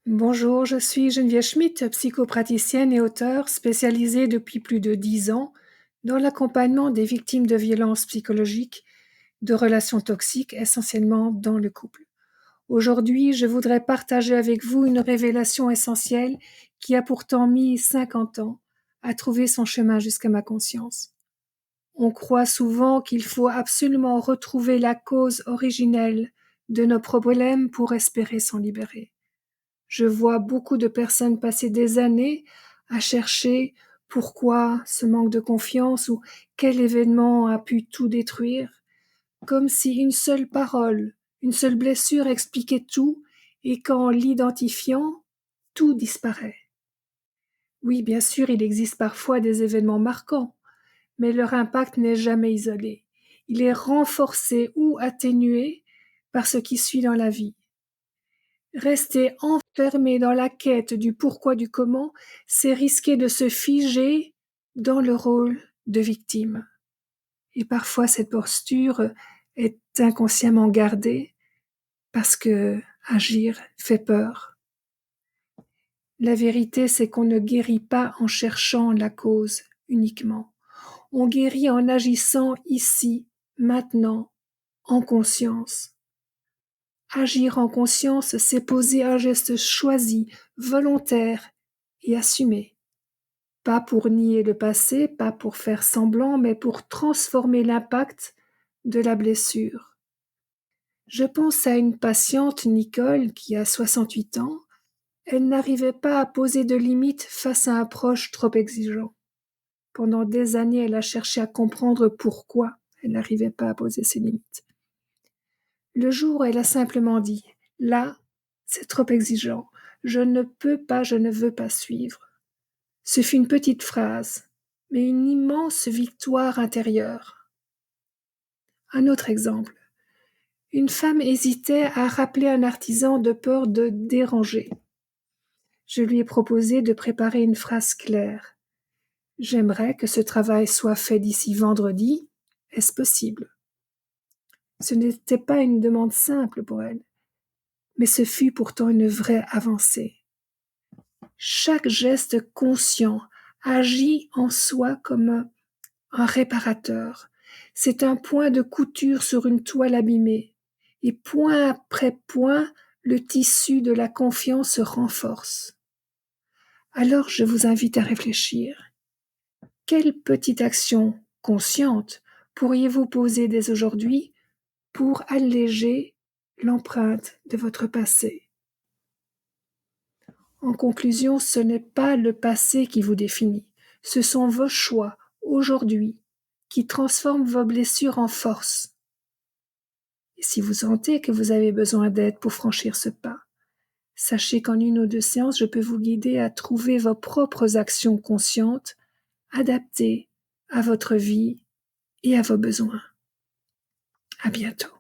Bonjour, je suis Geneviève Schmidt, psychopraticienne et auteure spécialisée depuis plus de 10 ans dans l'accompagnement des victimes de violences psychologiques, de relations toxiques, essentiellement dans le couple. Aujourd'hui, je voudrais partager avec vous une révélation essentielle qui a pourtant mis 50 ans à trouver son chemin jusqu'à ma conscience. On croit souvent qu'il faut absolument retrouver la cause originelle de nos problèmes pour espérer s'en libérer. Je vois beaucoup de personnes passer des années à chercher pourquoi ce manque de confiance ou quel événement a pu tout détruire, comme si une seule parole, une seule blessure expliquait tout et qu'en l'identifiant, tout disparaît. Oui, bien sûr, il existe parfois des événements marquants, mais leur impact n'est jamais isolé. Il est renforcé ou atténué par ce qui suit dans la vie. Rester enfermé dans la quête du pourquoi du comment, c'est risquer de se figer dans le rôle de victime. Et parfois cette posture est inconsciemment gardée parce que agir fait peur. La vérité, c'est qu'on ne guérit pas en cherchant la cause uniquement. On guérit en agissant ici, maintenant, en conscience. Agir en conscience, c'est poser un geste choisi, volontaire et assumé. Pas pour nier le passé, pas pour faire semblant, mais pour transformer l'impact de la blessure. Je pense à une patiente, Nicole, qui a 68 ans. Elle n'arrivait pas à poser de limites face à un proche trop exigeant. Pendant des années, elle a cherché à comprendre pourquoi elle n'arrivait pas à poser ses limites. Le jour où elle a simplement dit « Là, c'est trop exigeant. Je ne peux pas, je ne veux pas suivre. » Ce fut une petite phrase, mais une immense victoire intérieure. Un autre exemple. Une femme hésitait à rappeler un artisan de peur de déranger. Je lui ai proposé de préparer une phrase claire. J'aimerais que ce travail soit fait d'ici vendredi. Est-ce possible? Ce n'était pas une demande simple pour elle, mais ce fut pourtant une vraie avancée. Chaque geste conscient agit en soi comme un réparateur. C'est un point de couture sur une toile abîmée. Et point après point, le tissu de la confiance se renforce. Alors je vous invite à réfléchir. Quelle petite action consciente pourriez-vous poser dès aujourd'hui pour alléger l'empreinte de votre passé? En conclusion, ce n'est pas le passé qui vous définit, ce sont vos choix, aujourd'hui, qui transforment vos blessures en force. Et si vous sentez que vous avez besoin d'aide pour franchir ce pas, sachez qu'en 1 ou 2 séances, je peux vous guider à trouver vos propres actions conscientes, adaptées à votre vie et à vos besoins. À bientôt.